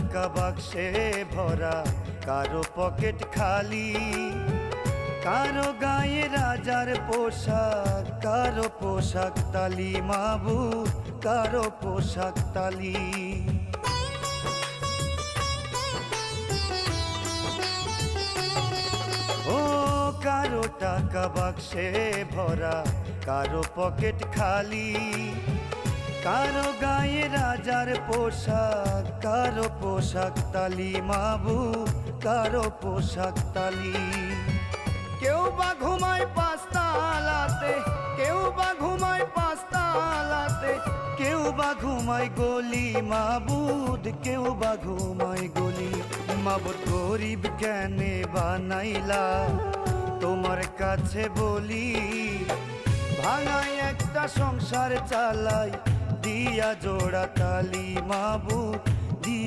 টাকা বাক্সে ভরা, কারো পকেট খালি, কারো গায়ে রাজার পোশাক, কারো পোশাক তালি মাবুদ, কারো পোশাক তালি। ও কারো টাকা বাক্সে ভরা, কারো পকেট খালি, কারো গায়ে রাজার পোশাক, কারো পোশাক তালি মাবুদ, কারো পোশাক তালি। কেউ বা ঘুমায় পাঁচতলাতে, কেউ বা ঘুমায় পাঁচতলাতে, কেউ বা ঘুমায় গলি মাবুদ, কেউ বা ঘুমায় গলি। মাবুদ গরিব কেনে বানাইলা তোমার কাছে বলি, ভাঙায় একটা সংসার চালাই দিয়া জোড়া তালি মাবুদ, দিয়া